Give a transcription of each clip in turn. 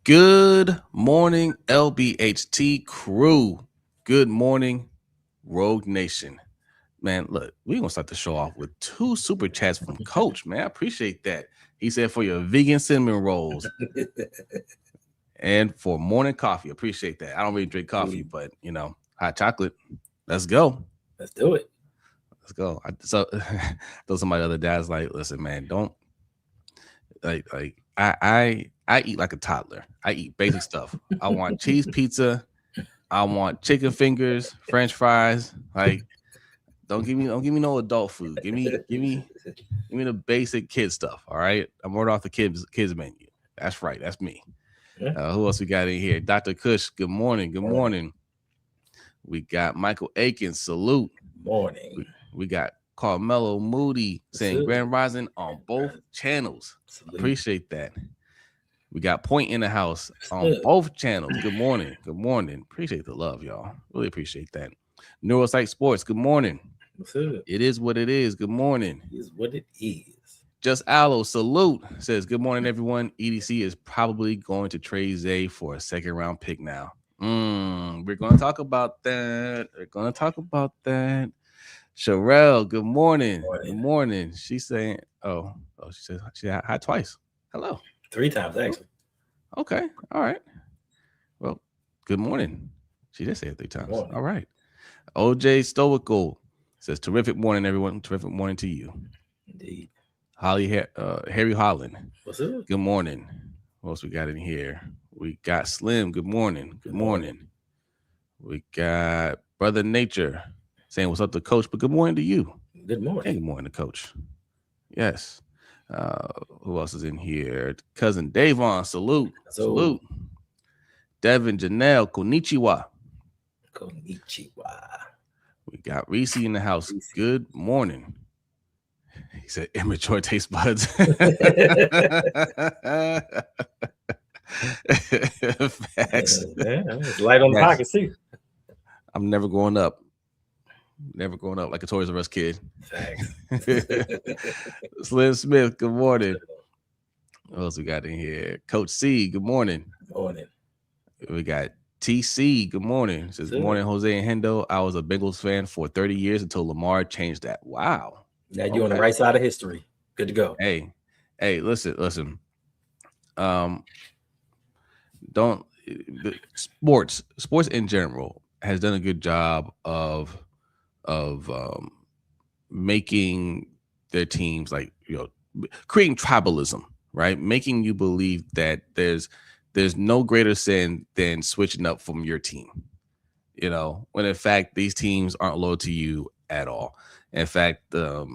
Good morning, LBHT crew. Good morning, Rogue Nation. Man, look, we're going to start the show off with 2 super chats from Coach, man. I appreciate that. He said for your vegan cinnamon rolls and for morning coffee. Appreciate that. I don't really drink coffee, but, hot chocolate. Let's go. Let's do it. Let's go. So, somebody the other day, I was like, listen, man, don't, I eat like a toddler. I eat basic stuff. I want cheese pizza. I want chicken fingers, French fries. Like, don't give me no adult food. Give me the basic kid stuff. All right. I'm ordering off the kids menu. That's right. That's me. Who else we got in here? Dr. Kush. Good morning. Good morning. We got Michael Aikens. Salute. Morning. We got Carmelo Moody saying Grand Rising on both channels. Salute. Appreciate that. We got Point in the house on both channels. Good morning. Good morning. Appreciate the love, y'all. Really appreciate that. Neuropsych Sports. Good morning. It is what it is. Good morning. It is what it is. Just Aloe. Salute. Says, good morning, everyone. EDC is probably going to trade Zay for a second-round pick now. We're going to talk about that. Sherelle, good morning. Good morning. She's saying, she said she hi twice. Hello. 3 times, actually. Okay. All right. Well, good morning. She did say it 3 times. All right. OJ Stoical says, terrific morning, everyone. Terrific morning to you. Indeed. Harry Holland. What's up? Good morning. What else we got in here? We got Slim. Good morning. Good morning. We got Brother Nature saying what's up to Coach, but good morning to you. Good morning. Hey, good morning to Coach. Yes. Who else is in here? Cousin Davon, salute. Salute. Devin, Janelle, konnichiwa. We got Reese in the house. Good morning. He said immature taste buds. Facts. Light on the pocket, see. I'm never growing up. Never growing up like a Toys R Us kid. Thanks. Slim Smith, good morning. What else we got in here? Coach C, good morning. Good morning. We got TC, good morning. Says, good morning, Jose and Hendo. I was a Bengals fan for 30 years until Lamar changed that. Wow. Now you're on the right side of history. Good to go. Hey, listen. Sports in general has done a good job of making their teams creating tribalism, right? Making you believe that there's no greater sin than switching up from your team, when in fact these teams aren't loyal to you at all. In fact, the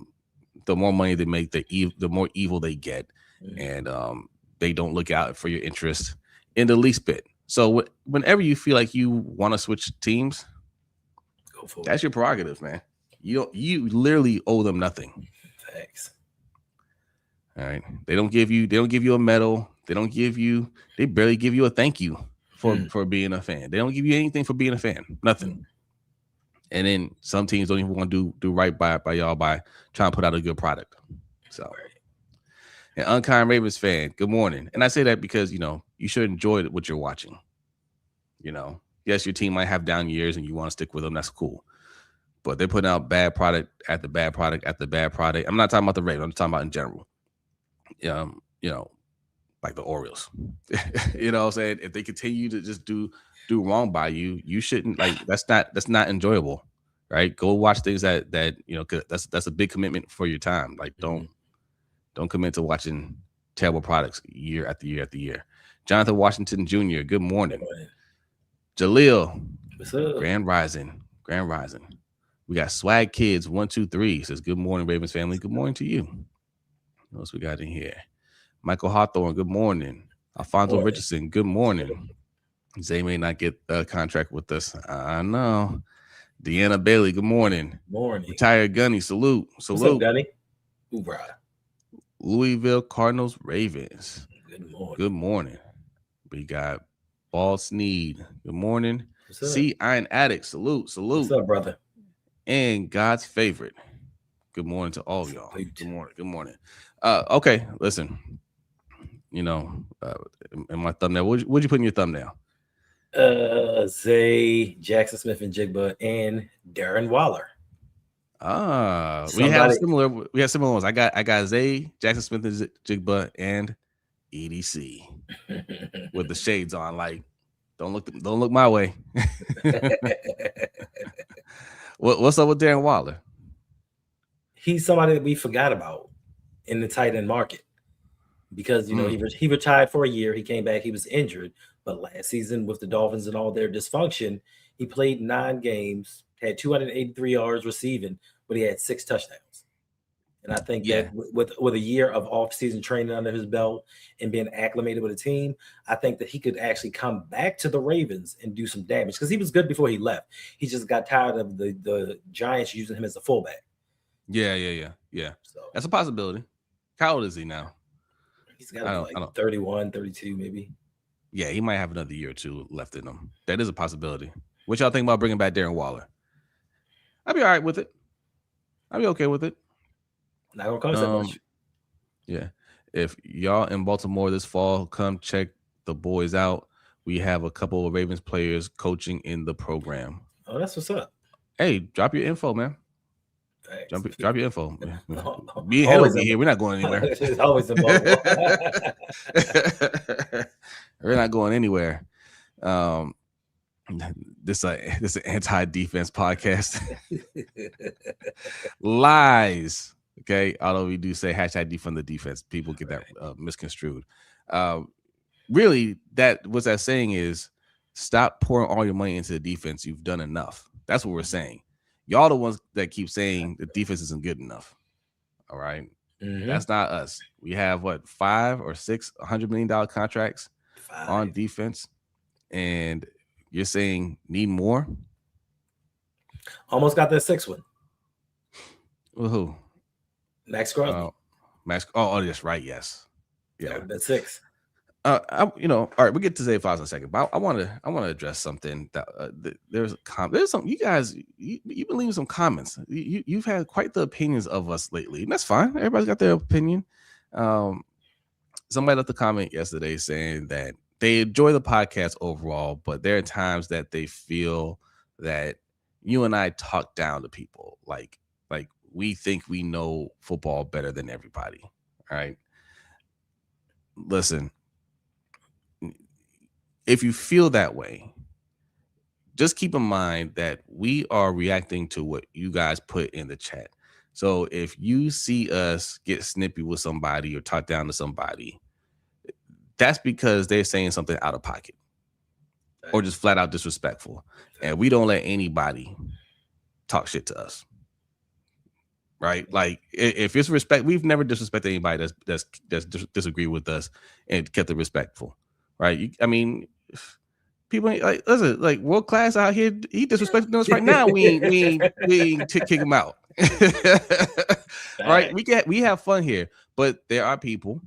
more money they make, the more evil they get, and they don't look out for your interest in the least bit. So whenever you feel like you want to switch teams, go for it. That's your prerogative, man. You literally owe them nothing. Thanks. All right. They don't give you a medal. They barely give you a thank you for being a fan. They don't give you anything for being a fan. Nothing. And then some teams don't even want to do right by y'all by trying to put out a good product. So, an Unkind Ravens fan, good morning. And I say that because, you should enjoy what you're watching. Yes, your team might have down years and you want to stick with them. That's cool. But they're putting out bad product at the bad product at the bad product. I'm not talking about the Ravens. I'm just talking about in general. Like the Orioles. You know what I'm saying? If they continue to just do wrong by you, you shouldn't, that's not enjoyable, right? Go watch things that 'cause that's a big commitment for your time. Like don't commit to watching terrible products year after year after year. Jonathan Washington Jr., good morning. Jaleel, what's up? Grand Rising. We got Swag Kids 123 says, good morning, Ravens family. Good morning to you. What else we got in here? Michael Hawthorne, good morning. Alfonso Richardson, good morning. Zay may not get a contract with us. I know. Deanna Bailey, good morning. Morning. Retired Gunny, salute. What's up, Gunny? Hoorah. Louisville Cardinals Ravens. Good morning. Good morning. We got Ball Sneed. Good morning. C Iron Addict, salute. What's up, brother? And God's favorite. Good morning to all of y'all. Good morning. Okay, listen. in my thumbnail. What'd you put in your thumbnail? Zay, Jaxon Smith Njigba, and Darren Waller. We have similar ones. I got Zay, Jaxon Smith Njigba, and EDC with the shades on. Like, don't look my way. What's up with Darren Waller? He's somebody that we forgot about in the tight end market because he retired for a year. He came back. He was injured, but last season with the Dolphins and all their dysfunction, he played 9 games, had 283 yards receiving, but he had 6 touchdowns. And I think that with a year of off-season training under his belt and being acclimated with a team, I think that he could actually come back to the Ravens and do some damage because he was good before he left. He just got tired of the Giants using him as a fullback. Yeah. So that's a possibility. How old is he now? He's got like 31, 32 maybe. Yeah, he might have another year or two left in him. That is a possibility. What y'all think about bringing back Darren Waller? I'd be all right with it. I'd be okay with it. Not gonna cost that much. Yeah. If y'all in Baltimore this fall, come check the boys out. We have a couple of Ravens players coaching in the program. Oh, that's what's up. Hey, drop your info, man. Drop your info. Me and Hendo will be here. We're not going anywhere. It's always in Baltimore. We're not going anywhere. This is an anti-defense podcast. Lies. Okay. Although we do say hashtag defund the defense, people get that misconstrued. Really, what that's saying is stop pouring all your money into the defense. You've done enough. That's what we're saying. Y'all the ones that keep saying the defense isn't good enough. All right. Mm-hmm. That's not us. We have 5 or 6 $100 million contracts on defense. And you're saying need more? Almost got that 6th one. Well, who? Maxx Crosby. Maxx. Oh, that's right. Yes. Yeah. That's 6. All right, we'll get to Zay Flowers in a second, but I want to address something that there's some you guys you've been leaving some comments. You've had quite the opinions of us lately, and that's fine. Everybody's got their opinion. Somebody left a comment yesterday saying that they enjoy the podcast overall, but there are times that they feel that you and I talk down to people, like we think we know football better than everybody. All right, listen. If you feel that way, just keep in mind that we are reacting to what you guys put in the chat. So if you see us get snippy with somebody or talk down to somebody, that's because they're saying something out of pocket or just flat out disrespectful. And we don't let anybody talk shit to us. Right? Like if it's respect, we've never disrespected anybody that's disagreed with us and kept it respectful. Right? People like listen, like world class out here. He disrespecting us right now. We ain't kick him out. Right? We have fun here, but there are people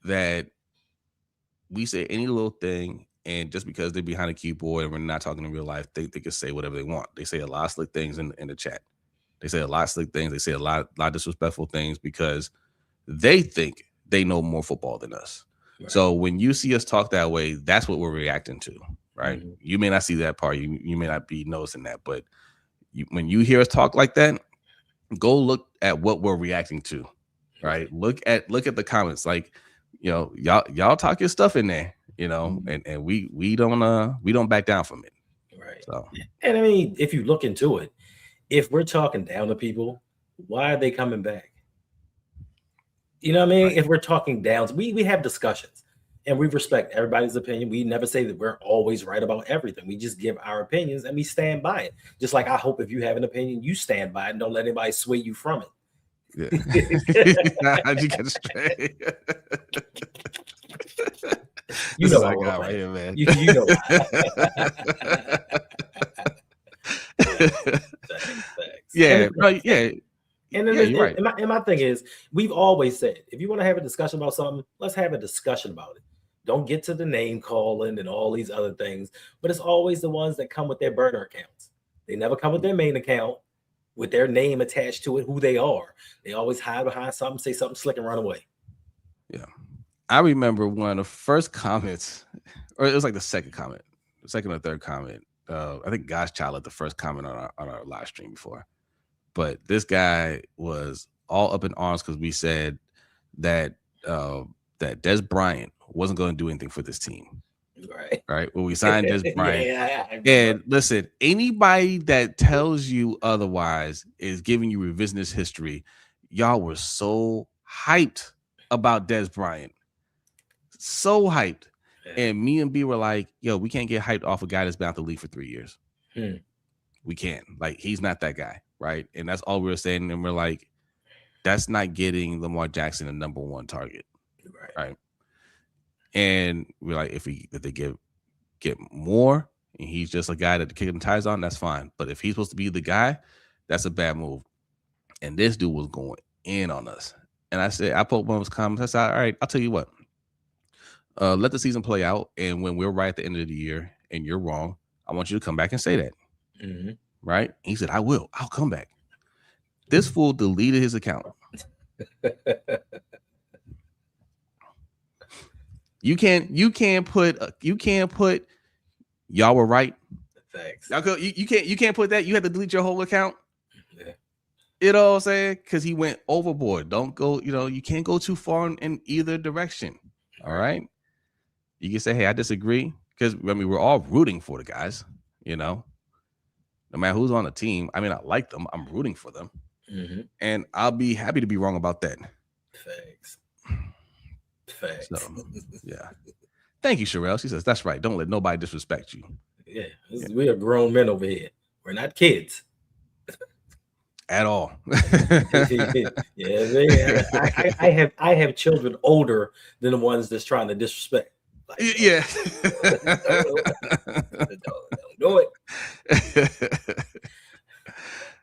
that we say any little thing, and just because they're behind a keyboard and we're not talking in real life, they can say whatever they want. They say a lot of slick things in the chat. They say a lot of slick things. They say a lot of disrespectful things because they think they know more football than us. Right. So when you see us talk that way, that's what we're reacting to, right? Mm-hmm. You may not see that part. You may not be noticing that, but when you hear us talk like that, go look at what we're reacting to, right? Look at the comments. Like, y'all talk your stuff in there, and we don't back down from it. Right. So, and I mean, if you look into it, if we're talking down to people, why are they coming back? You know what I mean? Right. If we're talking down, we have discussions and we respect everybody's opinion. We never say that we're always right about everything. We just give our opinions and we stand by it. Just like I hope if you have an opinion, you stand by it and don't let anybody sway you from it. Yeah. How'd you get straight? You know I got right here, man. You know. Thanks. Yeah, yeah. And then right. and my thing is, we've always said, if you want to have a discussion about something, let's have a discussion about it. Don't get to the name calling and all these other things. But it's always the ones that come with their burner accounts. They never come with their main account with their name attached to it, who they are. They always hide behind something, say something slick and run away. Yeah. I remember one of the first comments, or it was like the second or third comment. I think Godchild had the first comment on our live stream before. But this guy was all up in arms because we said that that Des Bryant wasn't going to do anything for this team. Right. When we signed Des Bryant. And listen, anybody that tells you otherwise is giving you revisionist history. Y'all were so hyped about Des Bryant. So hyped. And me and B were like, yo, we can't get hyped off a guy that's been out the league for 3 years. We can't. Like, he's not that guy. Right. And that's all we were saying. And we're like, that's not getting Lamar Jackson a number one target. Right. And we're like, if they get more and he's just a guy that the kicking ties on, that's fine. But if he's supposed to be the guy, that's a bad move. And this dude was going in on us. And I said, I put one of his comments. I said, all right, I'll tell you what. Let the season play out. And when we're right at the end of the year and you're wrong, I want you to come back and say that. Right? And he said, I will. I'll come back. This fool deleted his account. You can't put y'all were right. Thanks. You can't put that. You have to delete your whole account. Yeah. You know what I'm saying? Because he went overboard. Don't go, you can't go too far in either direction. All right. You can say, hey, I disagree. Because we're all rooting for the guys, no matter who's on the team. I mean, I like them. I'm rooting for them. And I'll be happy to be wrong about that. Thanks. So, yeah. Thank you, Sherelle. She says, that's right. Don't let nobody disrespect you. Yeah. We are grown men over here. We're not kids. At all. Yeah, man. I have children older than the ones that's trying to disrespect. Like, yeah. Don't do it.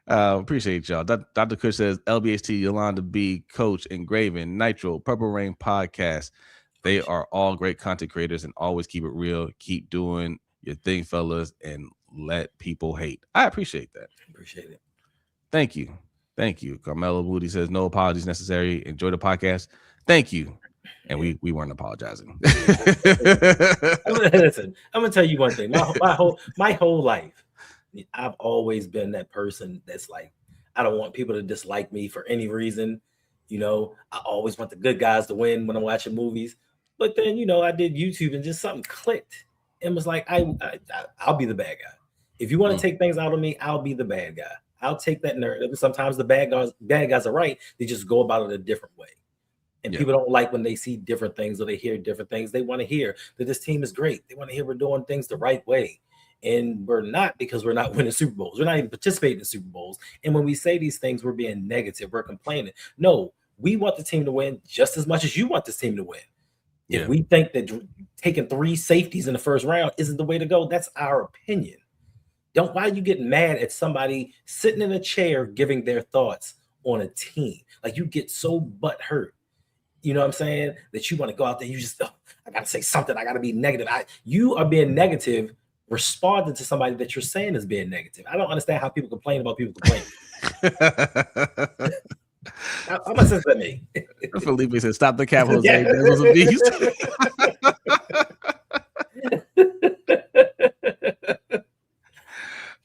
Appreciate y'all. Dr. Kush says LBHT, Yolanda B, Coach, Engraven, Nitro, Purple Rain Podcast. They are all great content creators and always keep it real. Keep doing your thing, fellas, and let people hate. I appreciate that. Appreciate it. Thank you. Carmelo Moody says no apologies necessary. Enjoy the podcast. Thank you. And we weren't apologizing. Listen, I'm gonna tell you one thing. My whole life, I've always been that person that's like, I don't want people to dislike me for any reason. I always want the good guys to win when I'm watching movies. But then, I did YouTube and just something clicked and was like, I'll be the bad guy. If you want to take things out of me, I'll be the bad guy. I'll take that narrative. Sometimes the bad guys are right. They just go about it a different way. And people don't like when they see different things or they hear different things. They want to hear that this team is great. They want to hear we're doing things the right way. And we're not, because we're not winning Super Bowls. We're not even participating in Super Bowls. And when we say these things, we're being negative. We're complaining. No, we want the team to win just as much as you want this team to win. If we think that taking 3 safeties in the first round isn't the way to go, that's our opinion. Why are you getting mad at somebody sitting in a chair giving their thoughts on a team? Like, you get so butthurt, you know what I'm saying, that you want to go out there, you just, I got to say something. I got to be negative. You are being negative, responding to somebody that you're saying is being negative. I don't understand how people complain about people complaining. How much sense that make? Felipe said, stop the cap, Jose. Yeah. That was a beast.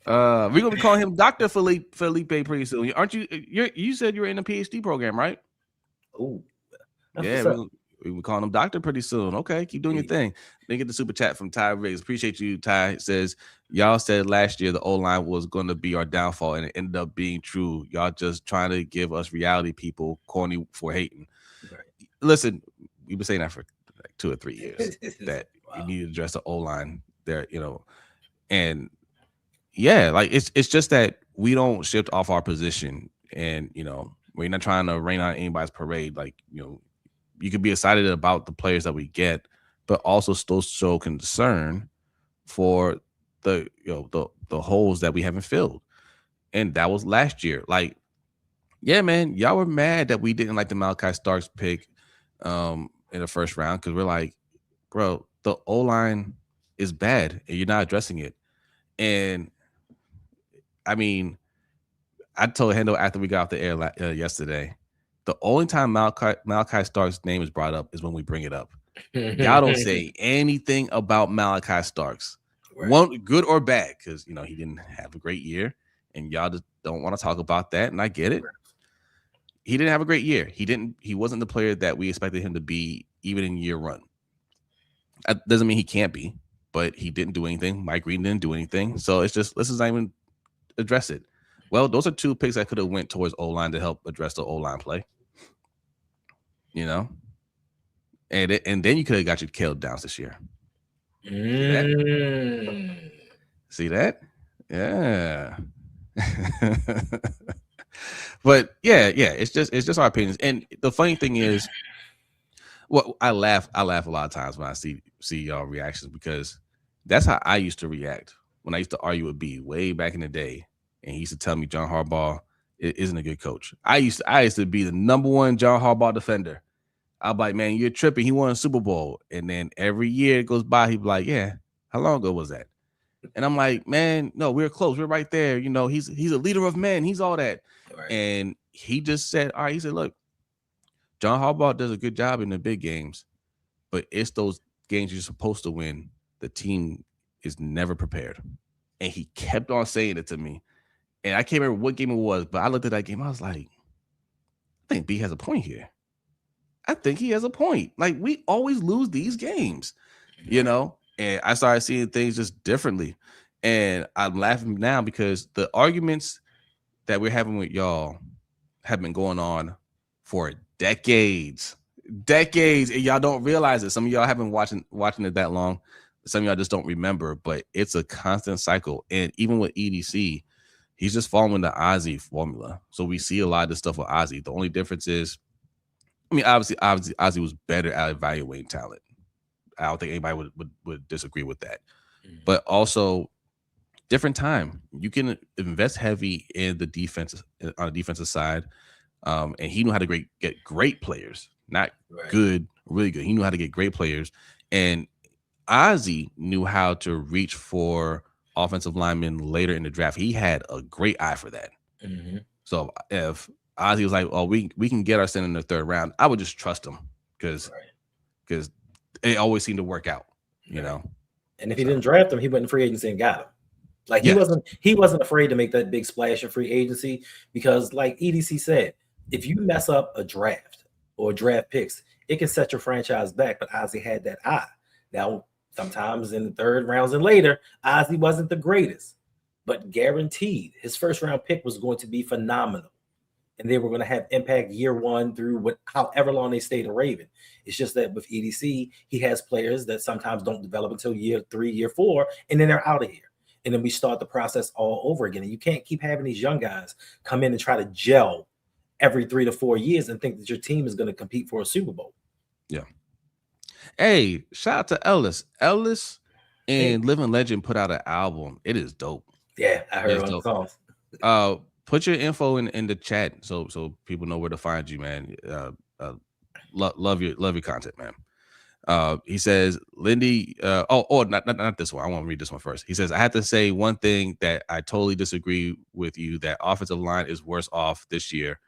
We're gonna be calling him Dr. Felipe pretty soon. Aren't you? You said you were in a PhD program, right? Oh, yeah. We're calling him Doctor pretty soon. Okay, keep doing your thing. Then get the super chat from Ty Riggs. Appreciate you, Ty. It says, y'all said last year the O-line was going to be our downfall, and it ended up being true. Y'all just trying to give us reality people corny for hating. Right. Listen, we've been saying that for like 2 or 3 years that you need to address the O-line there, and yeah, like it's just that we don't shift off our position, and we're not trying to rain on anybody's parade. Like, you could be excited about the players that we get, but also still show concern for the holes that we haven't filled. And that was last year. Like, yeah, man, y'all were mad that we didn't like the Malachi Starks pick in the first round, because we're like, bro, the O-line is bad and you're not addressing it. And I mean, I told Hendo after we got off the air yesterday, The only time Malachi Starks' name is brought up is when we bring it up. Y'all don't say anything about Malachi Starks, Right. one good or bad, because he didn't have a great year, and y'all just don't want to talk about that. And I get it. He didn't have a great year. He wasn't the player that we expected him to be, even in year one. That doesn't mean he can't be, but he didn't do anything. Mike Green didn't do anything. So it's just, let's just not even address it. Well, those are two picks that could have went towards O-line to help address the O-line play. And then you could have got your Caleb Downs this year. See that? Yeah. But yeah, it's just our opinions. And the funny thing is, I laugh a lot of times when I see y'all reactions, because that's how I used to react when I used to argue with B way back in the day, and he used to tell me John Harbaugh isn't a good coach. I used to be the number one John Harbaugh defender. I'm like, man, you're tripping. He won a Super Bowl, and then every year it goes by, he'd be like, yeah, how long ago was that? And I'm like, man, no, we're close. We're right there. He's a leader of men. He's all that. Right. And he just said, all right, he said, look, John Harbaugh does a good job in the big games, but it's those games you're supposed to win. The team is never prepared. And he kept on saying it to me. And I can't remember what game it was, but I looked at that game. I was like, I think B has a point here. I think he has a point. Like, we always lose these games, and I started seeing things just differently. And I'm laughing now because the arguments that we're having with y'all have been going on for decades, and y'all don't realize it. Some of y'all haven't watching it that long. Some of y'all just don't remember, but it's a constant cycle. And even with EDC, he's just following the Ozzie formula. So we see a lot of this stuff with Ozzie. The only difference is, obviously Ozzie was better at evaluating talent. I don't think anybody would disagree with that. But also, different time. You can invest heavy in the defense on the defensive side, and he knew how to get great players, not good, really good. He knew how to get great players, and Ozzie knew how to reach for offensive linemen later in the draft. He had a great eye for that. So if Ozzie was like, "Oh, we can get our center in the third round," I would just trust him because it always seemed to work out, And if he didn't draft him, he went in free agency and got him. Like, he wasn't afraid to make that big splash in free agency, because, like EDC said, if you mess up a draft or draft picks, it can set your franchise back. But Ozzie had that eye. Now, sometimes in the third rounds and later, Ozzie wasn't the greatest, but guaranteed his first round pick was going to be phenomenal. And they were going to have impact year one through however long they stayed a Raven. It's just that with EDC, he has players that sometimes don't develop until year 3, year 4, and then they're out of here. And then we start the process all over again. And you can't keep having these young guys come in and try to gel every 3 to 4 years and think that your team is going to compete for a Super Bowl. Yeah. Hey, shout out to Ellis. Ellis and Living Legend put out an album. It is dope. Yeah, I heard on the songs. Put your info in the chat so people know where to find you, man. Love your content, man. He says, Lindy, not this one. I want to read this one first. He says, I have to say one thing that I totally disagree with you, that offensive line is worse off this year.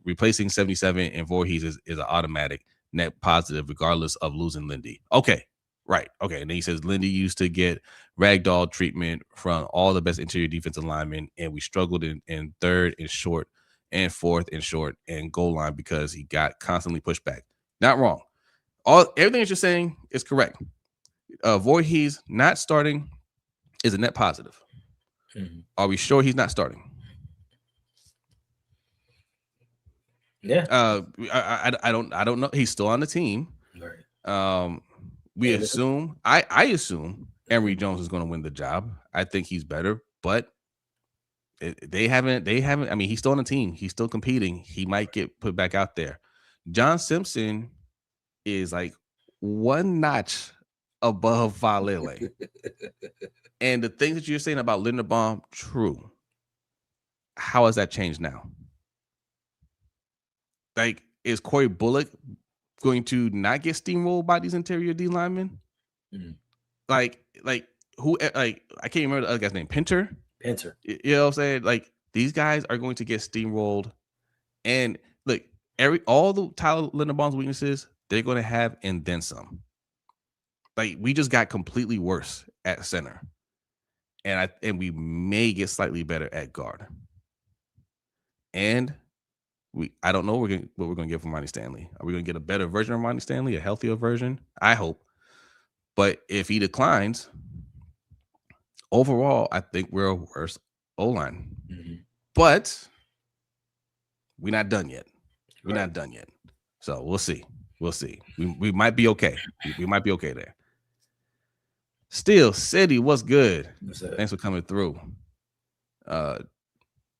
Replacing 77 and Voorhees is an automatic net positive, regardless of losing Lindy. Okay. Right. Okay. And then he says, Lindy used to get ragdoll treatment from all the best interior defensive linemen, and we struggled in third and short and fourth and short and goal line because he got constantly pushed back. Not wrong. Everything that you're saying is correct. Voorhees not starting is a net positive. Are we sure he's not starting? Yeah. I don't know. He's still on the team. Right. We assume, I assume Emory Jones is going to win the job. I think he's better, but they haven't. I mean, he's still on the team. He's still competing. He might get put back out there. John Simpson is like one notch above Valele. And the things that you're saying about Linderbaum, true. How has that changed now? Like, is Corey Bullock going to not get steamrolled by these interior D linemen? Like who? Like, I can't remember the other guy's name. Pinter. You know what I'm saying? Like, these guys are going to get steamrolled. And look, all the Tyler Linderbaum's weaknesses, they're going to have and then some. Like, we just got completely worse at center, and we may get slightly better at guard. And I don't know what we're going to get from Ronnie Stanley. Are we going to get a better version of Ronnie Stanley, a healthier version? I hope. But if he declines, overall, I think we're a worse O-line. Mm-hmm. But we're not done yet. We're not done yet. So we'll see. We'll see. We might be okay. We might be okay there. Steel City, what's good? Thanks for coming through.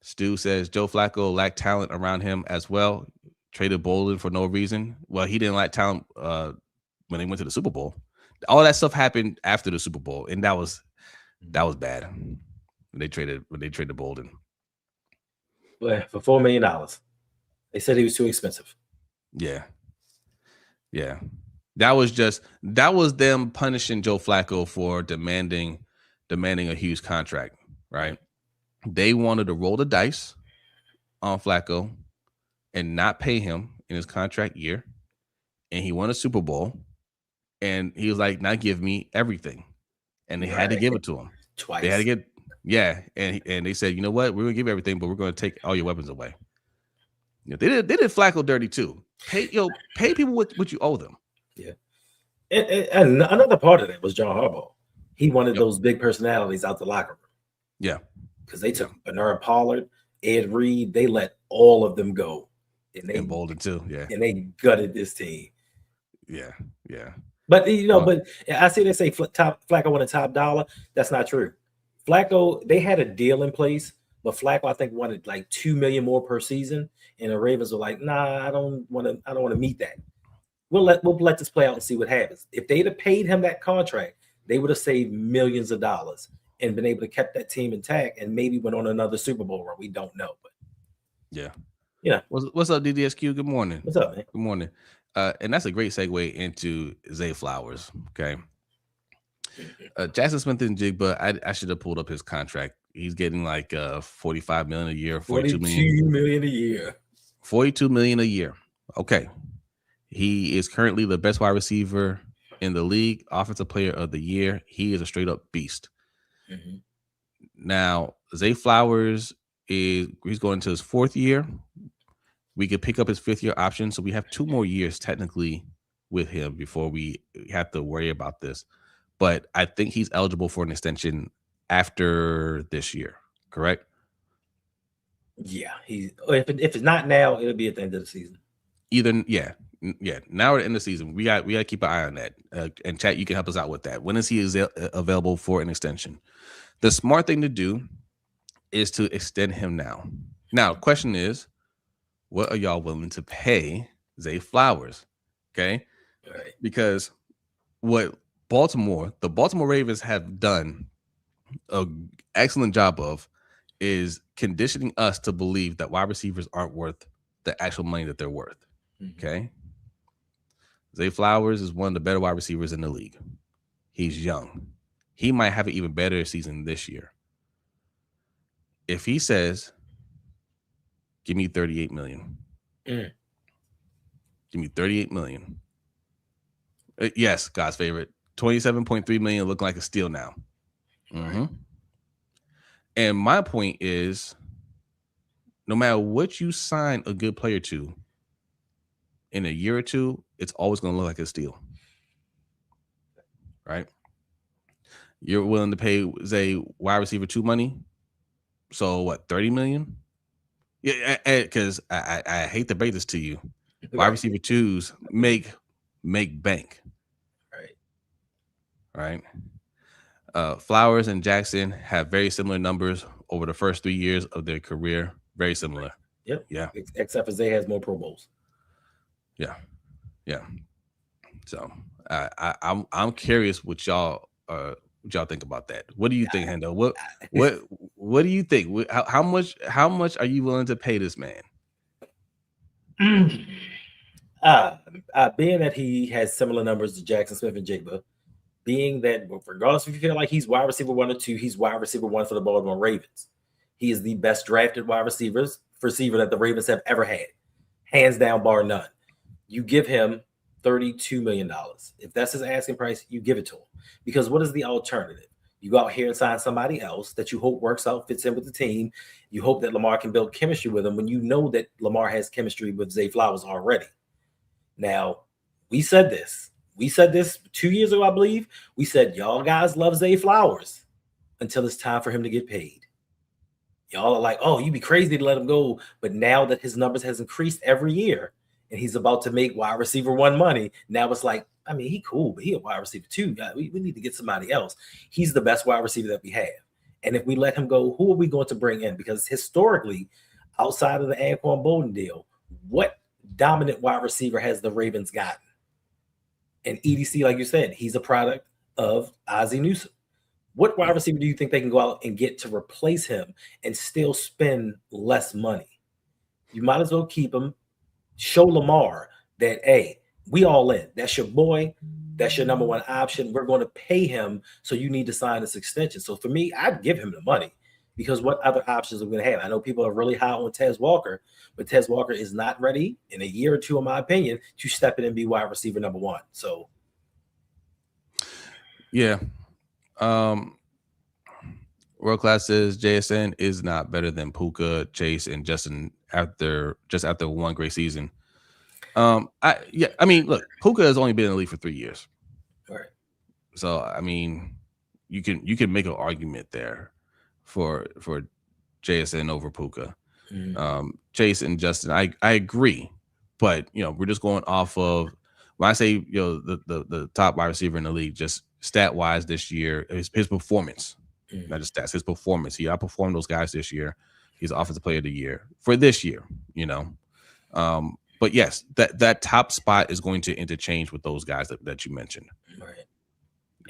Stu says Joe Flacco lacked talent around him as well. Traded Bolden for no reason. Well, he didn't lack talent when they went to the Super Bowl. All that stuff happened after the Super Bowl, and that was bad. When they traded Bolden. Well, for $4 million. They said he was too expensive. Yeah. That was them punishing Joe Flacco for demanding a huge contract, right? They wanted to roll the dice on Flacco and not pay him in his contract year. And he won a Super Bowl. And he was like, now give me everything. And they had to give it to him. Twice. They had to and they said, you know what? We're going to give you everything, but we're going to take all your weapons away. You know, they did Flacco dirty too. Pay people what you owe them. Yeah. And another part of that was John Harbaugh. He wanted those big personalities out the locker room. Yeah. Because they took Bernard Pollard, Ed Reed, they let all of them go. And Bolden too. Yeah. And they gutted this team. Yeah. But but I see they say Flacco wanted top dollar. That's not true. Flacco, they had a deal in place, but Flacco, I think, wanted like $2 million more per season. And the Ravens were like, nah, I don't want to meet that. We'll let this play out and see what happens. If they'd have paid him that contract, they would have saved millions of dollars and been able to keep that team intact and maybe went on another Super Bowl run. We don't know. But yeah. What's up, DDSQ? Good morning. What's up, man? Good morning. And that's a great segue into Zay Flowers. Okay. Jaxon Smith Njigba, I should have pulled up his contract. He's getting like $45 million a year, $42 million a year. $42 million a year. Okay. He is currently the best wide receiver in the league, offensive player of the year. He is a straight up beast. Mm-hmm. Now, Zay Flowers he's going to his fourth year. We could pick up his fifth year option. So we have 2 more years technically with him before we have to worry about this. But I think he's eligible for an extension after this year, correct? Yeah. If it's not now, it'll be at the end of the season. Now we're at the end of the season. We got to keep an eye on that. And chat, you can help us out with that. When is he available for an extension? The smart thing to do is to extend him now. Now, the question is, what are y'all willing to pay Zay Flowers? Okay. All right. Because what the Baltimore Ravens have done an excellent job of is conditioning us to believe that wide receivers aren't worth the actual money that they're worth. Mm-hmm. Okay. Zay Flowers is one of the better wide receivers in the league. He's young. He might have an even better season this year. If he says, give me $38 million. Give me $38 million. Yes, God's favorite. $27.3 million look like a steal now. Mm-hmm. And my point is, no matter what you sign a good player to, in a year or two, it's always going to look like a steal. Right? You're willing to pay, say, wide receiver 2 money? So what, 30 million? Yeah, because I hate to break this to you. Wide receiver 2s make bank. Right. Flowers and Jackson have very similar numbers over the first 3 years of their career. Very similar. Yep. Yeah. Except for Zay has more Pro Bowls. Yeah. So I'm curious what y'all think about that. What do you think, Hendo? What do you think? How much are you willing to pay this man? Being that he has similar numbers to Jaxon Smith Njigba, being that regardless if you feel like he's wide receiver 1 or 2, he's wide receiver 1 for the Baltimore Ravens. He is the best drafted wide receiver that the Ravens have ever had. hands down, bar none. You give him $32 million. If that's his asking price, you give it to him. Because what is the alternative? You go out here and sign somebody else that you hope works out, fits in with the team. You hope that Lamar can build chemistry with him when you know that Lamar has chemistry with Zay Flowers already. Now, we said this 2 years ago, I believe. We said, y'all guys love Zay Flowers until it's time for him to get paid. Y'all are like, oh, you'd be crazy to let him go. But now that his numbers has increased every year and he's about to make wide receiver one money, now it's like, I mean, he cool, but he a wide receiver too. We need to get somebody else. He's the best wide receiver that we have. And if we let him go, who are we going to bring in? Because historically, outside of the Anquan Bolden deal, what dominant wide receiver has the Ravens gotten? And EDC, like you said, he's a product of Ozzie Newsome. What wide receiver do you think they can go out and get to replace him and still spend less money? You might as well keep him. Show Lamar that, hey, we all in. That's your boy. That's your number one option. We're going to pay him, so you need to sign this extension. So for me, I'd give him the money because what other options are we going to have? I know people are really high on Tez Walker, but Tez Walker is not ready in a year or two, in my opinion, to step in and be wide receiver number one. So, yeah. World Class says JSN is not better than Puka, Chase, and Justin after one great season. I mean, look, Puka has only been in the league for 3 years. right. So I mean, you can make an argument there for JSN over Puka. Mm-hmm. Chase and Justin, I agree, but we're just going off of when I say the top wide receiver in the league, just stat wise this year, his performance, not just stats, his performance. He outperformed those guys this year. He's offensive player of the year for this year, But yes, that top spot is going to interchange with those guys that you mentioned. Right.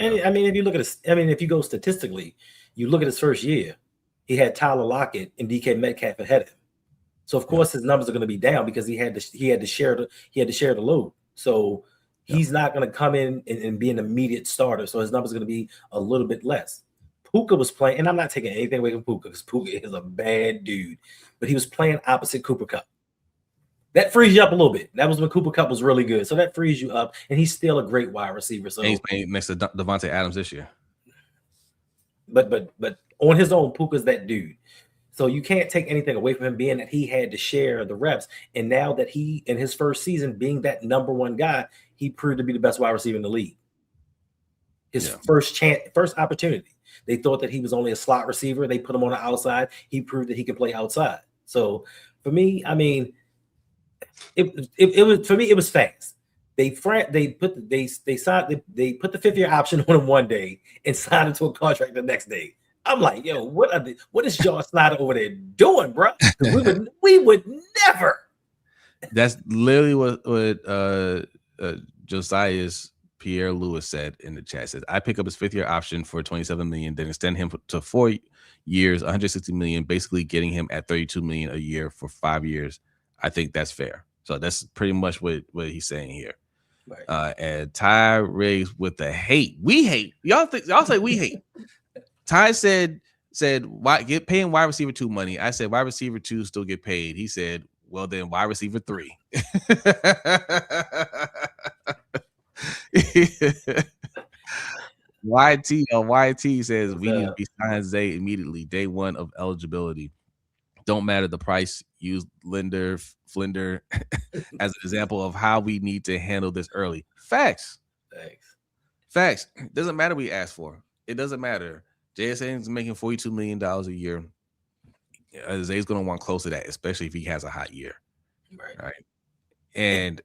And I mean, if you look at if you go statistically, you look at his first year, he had Tyler Lockett and DK Metcalf ahead of him. So of course his numbers are going to be down because he had to share the load. So he's not going to come in and be an immediate starter. So his numbers are going to be a little bit less. Puka was playing, and I'm not taking anything away from Puka because Puka is a bad dude, but he was playing opposite Cooper Kupp. That frees you up a little bit. That was when Cooper Kupp was really good. So that frees you up, and he's still a great wide receiver. So and he's playing next to Devontae Adams this year. But on his own, Puka's that dude. So you can't take anything away from him being that he had to share the reps. And now that he, in his first season, being that number one guy, he proved to be the best wide receiver in the league. His first opportunity. They thought that he was only a slot receiver. They put him on the outside. He proved that he could play outside. So for me, I mean, it was fast. They put the 5th year option on him one day and signed him to a contract the next day. I'm like, yo, what is John Snyder over there doing, bro? We would never. That's literally what Josiah's Pierre Lewis said in the chat. Says, I pick up his 5th year option for $27 million, then extend him to 4 years, $160 million, basically getting him at $32 million a year for 5 years. I think that's fair. So that's pretty much what he's saying here. Right. And Ty Riggs with the hate. We hate. Y'all say we hate. Ty said why paying wide receiver 2 money. I said wide receiver 2 still get paid. He said, well then wide receiver 3. YT says we need to be signed Zay immediately, day one of eligibility. Don't matter the price. Use Flender as an example of how we need to handle this early. Facts. Doesn't matter what we ask for. It doesn't matter. JSN is making $42 million a year. Zay's going to want close to that, especially if he has a hot year. Right. And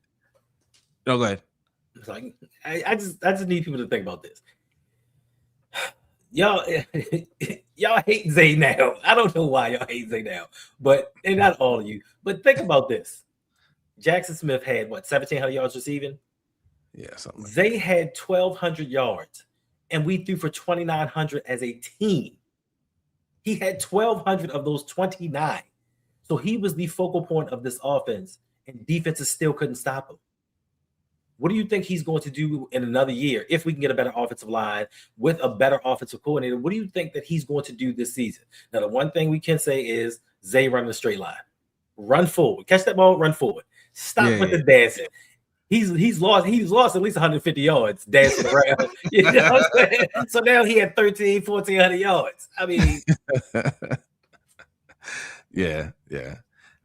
no, go ahead. It's like I just need people to think about this. Y'all hate Zay now. I don't know why y'all hate Zay now, and not all of you. But think about this. Jaxon Smith had 1,700 yards receiving? Yeah, something like Zay had 1,200 yards, and we threw for 2,900 as a team. He had 1,200 of those 29. So he was the focal point of this offense, and defenses still couldn't stop him. What do you think he's going to do in another year if we can get a better offensive line with a better offensive coordinator? What do you think that he's going to do this season? Now, the one thing we can say is Zay running a straight line. Run forward. Catch that ball, run forward. Stop with the dancing. He's lost at least 150 yards dancing around. You know what I'm saying? So now he had 1,400 yards. I mean, yeah.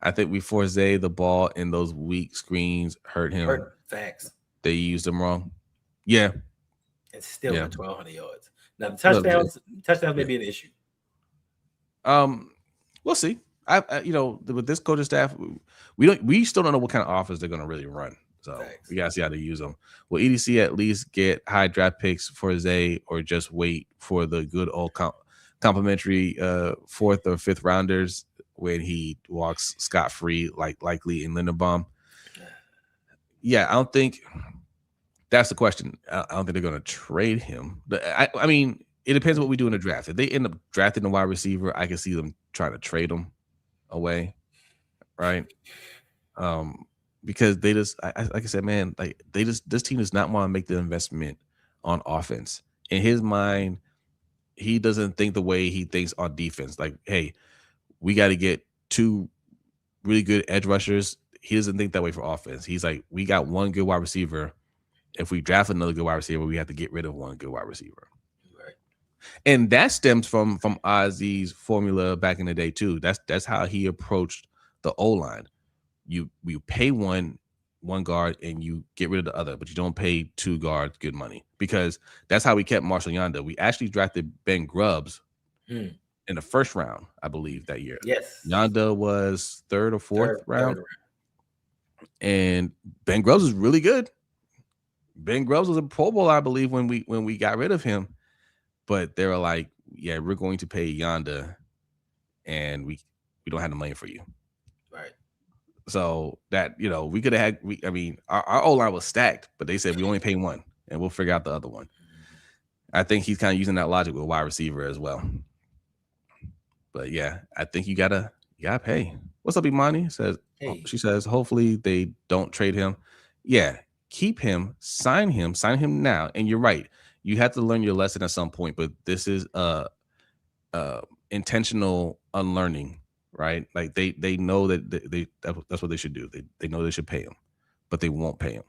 I think we forced Zay the ball in those weak screens hurt him. Facts. They used him wrong. Yeah. And still at 1,200 yards. Now the touchdowns may be an issue. We'll see. I with this coaching staff, we still don't know what kind of offense they're going to really run. So we gotta see how to use them. Will EDC at least get high draft picks for Zay, or just wait for the good old complimentary 4th or 5th rounders when he walks scot-free, like likely in Linderbaum? Yeah, I don't think that's the question. I don't think they're going to trade him. I mean, it depends what we do in the draft. If they end up drafting a wide receiver, I can see them trying to trade him away, right? Because they just, like I said, man, like this team does not want to make the investment on offense. In his mind, he doesn't think the way he thinks on defense. Like, hey, we got to get 2 really good edge rushers. He doesn't think that way for offense. He's like, we got 1 good wide receiver. If we draft another good wide receiver, we have to get rid of 1 good wide receiver. Right. And that stems from Ozzy's formula back in the day too. That's how he approached the O-line. You pay one guard and you get rid of the other, but you don't pay 2 guards good money, because that's how we kept Marshall Yanda. We actually drafted Ben Grubbs in the 1st round, I believe, that year. Yes. Yanda was 3rd or 4th round. And Ben Grubbs was really good. Ben Grubbs was a Pro Bowl, I believe, when we got rid of him. But they were like, yeah, we're going to pay Yanda, and we don't have the money for you. Right. So that, we could have had, our O-line was stacked, but they said we only pay 1 and we'll figure out the other one. I think he's kind of using that logic with wide receiver as well. But yeah, I think you gotta pay. What's up, Imani? She says, hopefully they don't trade him. Yeah, keep him, sign him now. And you're right. You have to learn your lesson at some point, but this is intentional unlearning. Right, like they know that that's what they should do. They know they should pay him, but they won't pay him.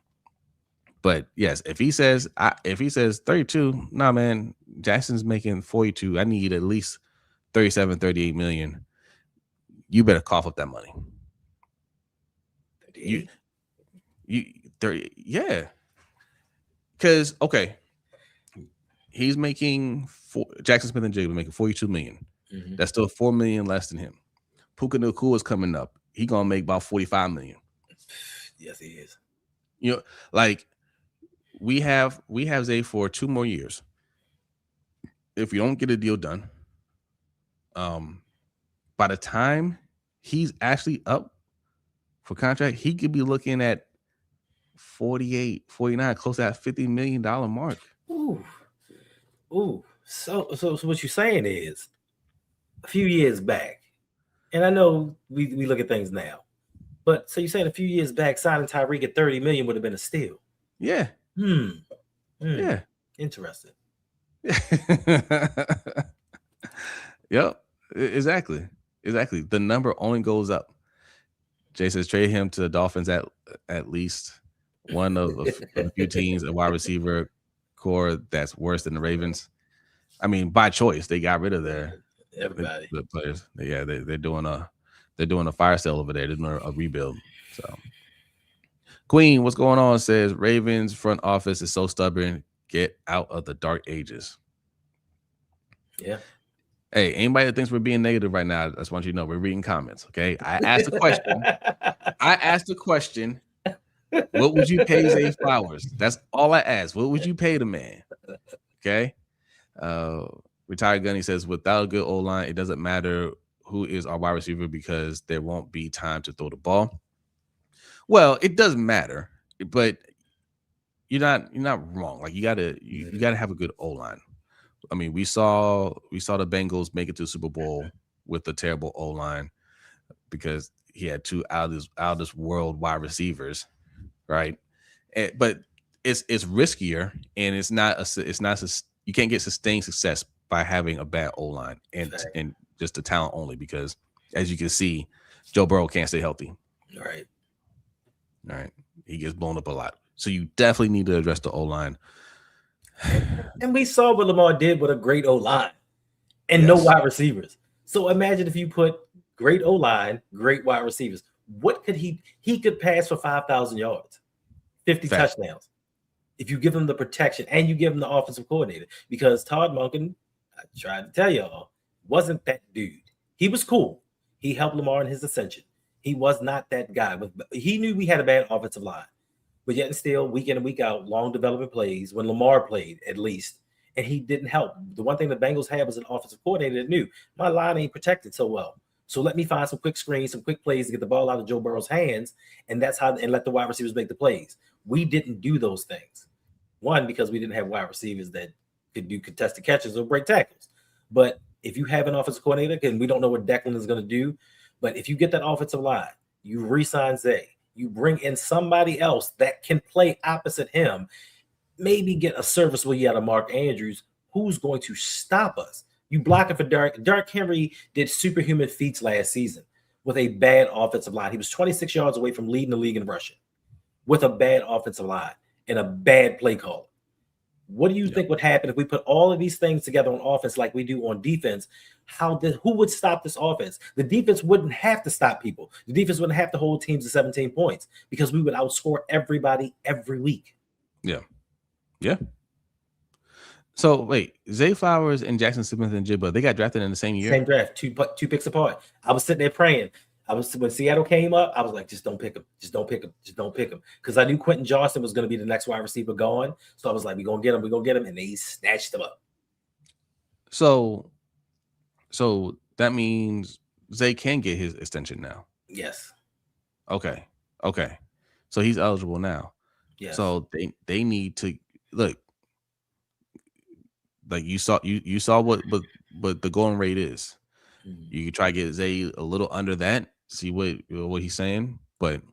But yes, if he says 32, nah, man, Jackson's making 42. I need at least 37, 38 million. You better cough up that money. You 30, yeah. Because he's making Jaxon Smith Njigba making 42 million. Mm-hmm. That's still 4 million less than him. Puka Nacua is coming up. He gonna make about 45 million. Yes, he is. Like we have Zay for 2 more years. If we don't get a deal done, by the time he's actually up for contract, he could be looking at 48, 49, close to that $50 million mark. Ooh. So what you're saying is, a few years back, and I know we look at things now, but so you're saying a few years back, signing Tyreek at 30 million would have been a steal. Yeah. Yeah. Interesting. Yep. Exactly. The number only goes up. Jay says trade him to the Dolphins at least one of a few teams, a wide receiver core that's worse than the Ravens. I mean, by choice, they got rid of everybody. The players. Yeah, they're doing a fire sale over there. They're doing a rebuild. So Queen, what's going on? Says Ravens front office is so stubborn. Get out of the dark ages. Yeah. Hey, anybody that thinks we're being negative right now, I just want you to know we're reading comments. Okay. I asked the question. What would you pay Zay Flowers? That's all I asked. What would you pay the man? Okay. Retired Gunny says, without a good O-line, it doesn't matter who is our wide receiver because there won't be time to throw the ball. Well, it does matter, but you're not wrong. Like you gotta have a good O-line. I mean, we saw the Bengals make it to the Super Bowl with a terrible O-line because he had 2 out of this world wide receivers, right? But it's riskier, and it's not you can't get sustained success by having a bad O-line and just the talent only, because as you can see, Joe Burrow can't stay healthy. Right. All right. He gets blown up a lot. So you definitely need to address the O-line. And we saw what Lamar did with a great O-line and no Yes. wide receivers. So imagine if you put great O-line, great wide receivers. What could he could pass for 5,000 yards, 50 Fact. touchdowns. If you give him the protection and you give him the offensive coordinator, because Todd Monken, I tried to tell y'all, wasn't that dude. He was cool. He helped Lamar in his ascension. He was not that guy. But he knew we had a bad offensive line. But yet and still, week in and week out, long development plays when Lamar played, at least. And he didn't help. The one thing the Bengals had was an offensive coordinator that knew my line ain't protected so well. So let me find some quick screens, some quick plays to get the ball out of Joe Burrow's hands, and that's how, and let the wide receivers make the plays. We didn't do those things. One, because we didn't have wide receivers that could do contested catches or break tackles. But if you have an offensive coordinator, and we don't know what Declan is going to do, but if you get that offensive line, you re-sign Zay, you bring in somebody else that can play opposite him, maybe get a serviceable year out of Mark Andrews, who's going to stop us? You block it for Derrick. Derrick Henry did superhuman feats last season with a bad offensive line. He was 26 yards away from leading the league in rushing with a bad offensive line and a bad play call. What do you think would happen if we put all of these things together on offense like we do on defense? Who would stop this offense? The defense wouldn't have to stop people. The defense wouldn't have to hold teams to 17 points because we would outscore everybody every week. Yeah. Yeah. So wait, Zay Flowers and Jaxon Smith Njigba, they got drafted in the same year? Same draft, two picks apart. I was sitting there praying. When Seattle came up, I was like, just don't pick him. Just don't pick him. Just don't pick him. Because I knew Quentin Johnston was going to be the next wide receiver gone. So I was like, we're going to get him. We're going to get him. And they snatched him up. So that means Zay can get his extension now. Yes. Okay. So he's eligible now. Yes. So they need to look. Like you saw what the going rate is. Mm-hmm. You can try to get Zay a little under that, see what he's saying. But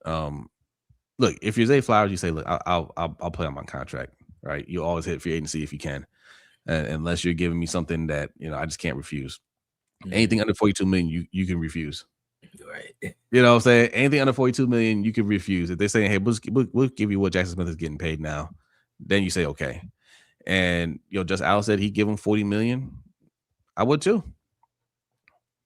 look, if you're Zay Flowers, you say, look, I'll play on my contract, right? You always hit free agency if you can, unless you're giving me something that I just can't refuse. Mm-hmm. Anything under 42 million, you can refuse. Right. You know what I'm saying? Anything under 42 million, you can refuse. If they're saying, hey, we'll give you what Jaxon Smith is getting paid now, then you say okay. And just Al said he'd give him 40 million. I would too.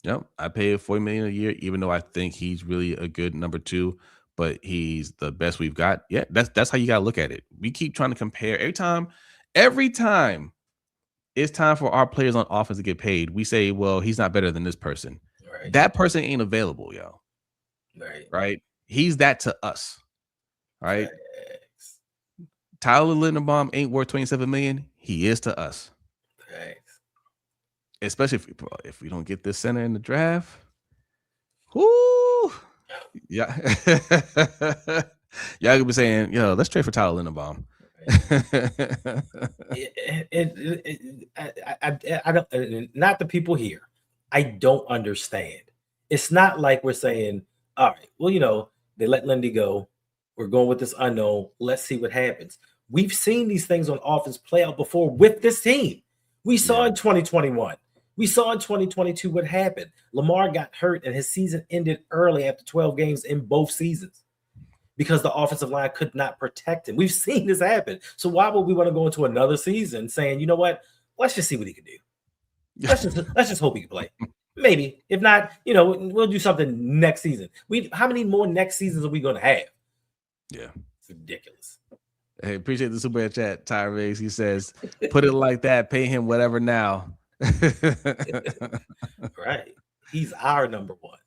Yep, I pay 40 million a year, even though I think he's really a good number 2, but he's the best we've got. Yeah, that's how you gotta look at it. We keep trying to compare every time it's time for our players on offense to get paid. We say, well, he's not better than this person. Right. That person ain't available, yo. Right. He's that to us. Right. Tyler Linderbaum ain't worth 27 million. He is to us. Thanks. Especially if we don't get this center in the draft. Whoo! Yeah. Y'all could be saying, let's trade for Tyler Linderbaum. I don't, not the people here. I don't understand. It's not like we're saying, all right, well, they let Lindy go. We're going with this unknown. Let's see what happens. We've seen these things on offense play out before with this team. We saw in 2021. We saw in 2022 what happened. Lamar got hurt and his season ended early after 12 games in both seasons because the offensive line could not protect him. We've seen this happen. So why would we want to go into another season saying, you know what? Let's just see what he can do. Let's just hope he can play. Maybe. If not, we'll do something next season. How many more next seasons are we going to have? Yeah. It's ridiculous. Hey, appreciate the super chat, Tyrese. He says, put it like that, pay him whatever now. Right. He's our number 1.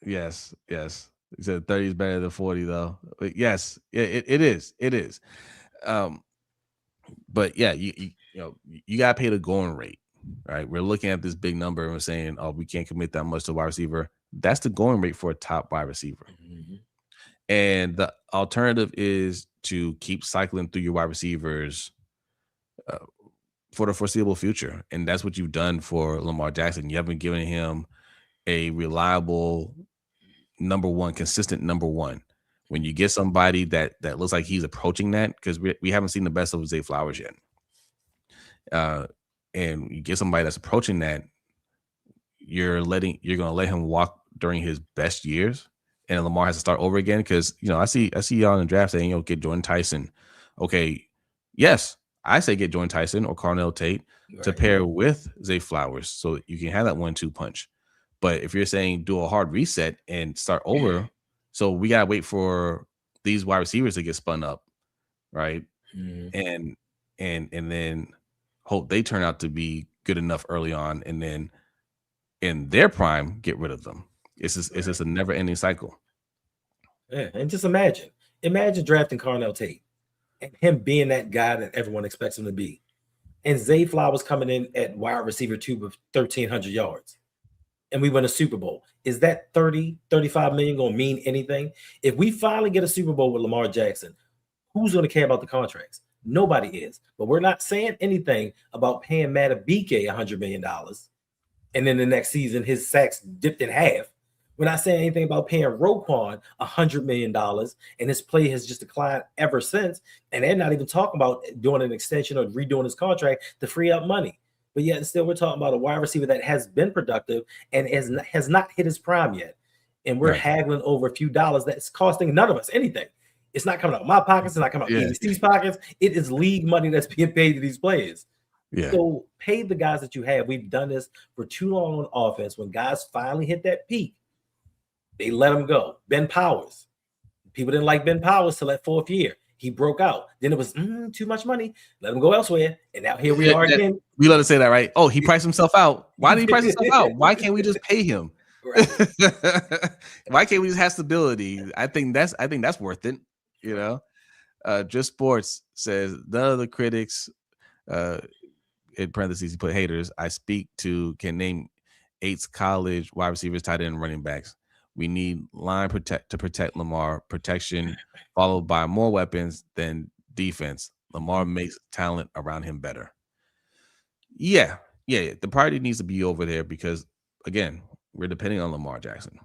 Yes. He said 30 is better than 40, though. But yes, it is. But yeah, you gotta pay the going rate, right? We're looking at this big number and we're saying, oh, we can't commit that much to wide receiver. That's the going rate for a top wide receiver. Mm-hmm. And the alternative is to keep cycling through your wide receivers for the foreseeable future. And that's what you've done for Lamar Jackson. You haven't given him a reliable number 1, consistent number 1. When you get somebody that looks like he's approaching that, because we haven't seen the best of Zay Flowers yet. And you get somebody that's approaching that, you're going to let him walk during his best years. and Lamar has to start over again. Because I see y'all in the draft saying get Jordan Tyson. Okay, yes, I say get Jordan Tyson or Carnell Tate to pair with Zay Flowers, so you can have that 1-2 punch. But if you're saying do a hard reset and start over, so we gotta wait for these wide receivers to get spun up, right? And then hope they turn out to be good enough early on, and then in their prime, get rid of them. It's just a never-ending cycle. Yeah, and just imagine drafting Carnell Tate and him being that guy that everyone expects him to be, and Zay Flowers coming in at wide receiver 2 with 1,300 yards, and we win a Super Bowl. Is that 35 million going to mean anything? If we finally get a Super Bowl with Lamar Jackson, who's going to care about the contracts? Nobody is. But we're not saying anything about paying Matabike $100 million. And then the next season, his sacks dipped in half. We're not saying anything about paying Roquan $100 million, and his play has just declined ever since. And they're not even talking about doing an extension or redoing his contract to free up money. But yet, still, we're talking about a wide receiver that has been productive and has not hit his prime yet. And we're haggling over a few dollars that's costing none of us anything. It's not coming out of my pockets. It's not coming out of EBC's pockets. It is league money that's being paid to these players. Yeah. So pay the guys that you have. We've done this for too long on offense. When guys finally hit that peak, they let them go. Ben Powers. People didn't like Ben Powers till that 4th year. He broke out. Then it was too much money. Let him go elsewhere. And now here we are again. We love to say that, right? Oh, he priced himself out. Why did he price himself out? Why can't we just pay him? Right. Why can't we just have stability? I think that's worth it. Just Sports says none of the critics, in parentheses, he put haters, I speak to can name 8 college wide receivers, tight end, running backs. We need line to protect Lamar, protection followed by more weapons than defense. Lamar makes talent around him better. Yeah. The priority needs to be over there because, again, we're depending on Lamar Jackson.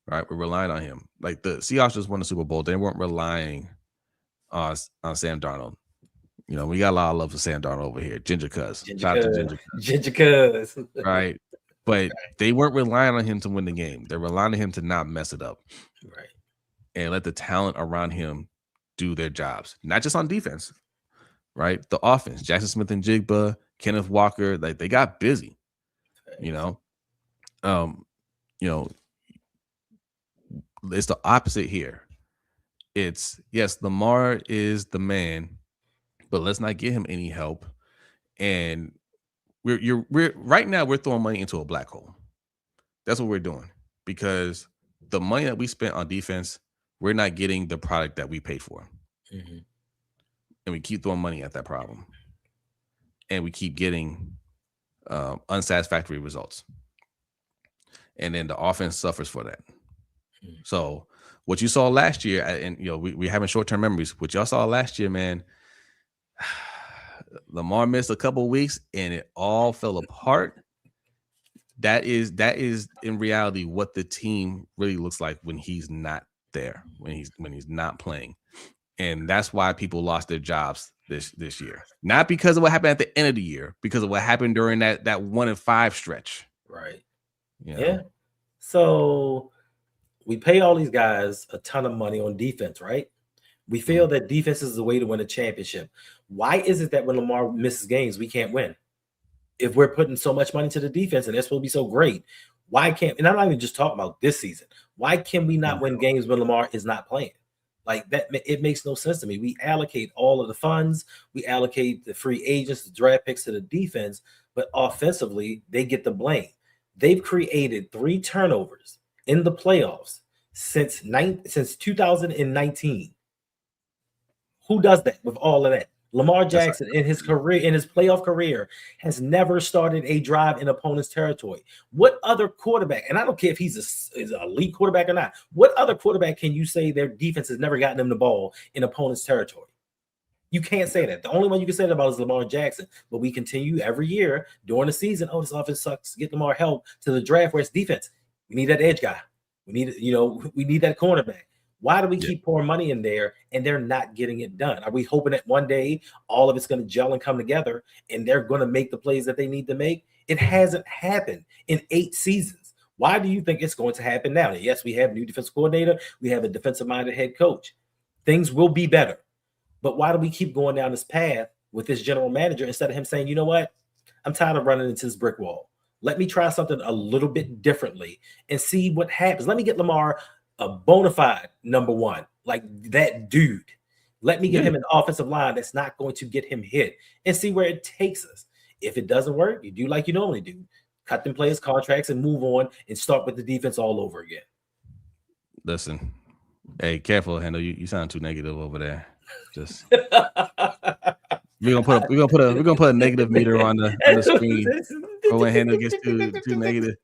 Right? We're relying on him. Like the Seahawks just won the Super Bowl. They weren't relying on Sam Darnold. We got a lot of love for Sam Darnold over here. Ginger Cuz. Shout out to Ginger Cuz. Right. But they weren't relying on him to win the game. They're relying on him to not mess it up. Right. And let the talent around him do their jobs. Not just on defense. Right? The offense. Jaxon Smith Njigba, Kenneth Walker, like they got busy. It's the opposite here. It's yes, Lamar is the man, but let's not give him any help. And we're right now we're throwing money into a black hole. That's what we're doing because the money that we spent on defense, we're not getting the product that we paid for, and we keep throwing money at that problem, and we keep getting unsatisfactory results, and then the offense suffers for that. So what you saw last year, and we having short-term memories. What y'all saw last year, man. Lamar missed a couple weeks and it all fell apart. That is in reality what the team really looks like when he's not there, when he's not playing. And that's why people lost their jobs this year. Not because of what happened at the end of the year, because of what happened during that 1-5 stretch. Right. Yeah. So we pay all these guys a ton of money on defense, right? We feel that defense is the way to win a championship. Why is it that when Lamar misses games, we can't win? If we're putting so much money to the defense and they're supposed to be so great, why can't, and I'm not even just talking about this season, why can we not win games when Lamar is not playing? Like that, it makes no sense to me. We allocate all of the funds, we allocate the free agents, the draft picks to the defense, but offensively, they get the blame. They've created 3 turnovers in the playoffs since 2019. Who does that with all of that? Lamar Jackson in his career, in his playoff career, has never started a drive in opponent's territory. What other quarterback, and I don't care if he's an elite quarterback or not, what other quarterback can you say their defense has never gotten them the ball in opponent's territory? You can't say that. The only one you can say that about is Lamar Jackson. But we continue every year during the season. Oh, this offense sucks. Get Lamar help to the draft where it's defense. We need that edge guy. We need that cornerback. Why do we keep pouring money in there and they're not getting it done? Are we hoping that one day all of it's going to gel and come together and they're going to make the plays that they need to make? It hasn't happened in 8 seasons. Why do you think it's going to happen now? Yes, we have a new defensive coordinator. We have a defensive-minded head coach. Things will be better. But why do we keep going down this path with this general manager instead of him saying, you know what? I'm tired of running into this brick wall. Let me try something a little bit differently and see what happens. Let me get Lamar a bona fide number one, like that dude. Let me get him an offensive line that's not going to get him hit and see where it takes us. If it doesn't work, you do like you normally do. Cut them players' contracts and move on and start with the defense all over again. Listen, hey, careful, Hendo. You sound too negative over there. Just we're gonna put a negative meter on the screen for when Hendo gets too negative.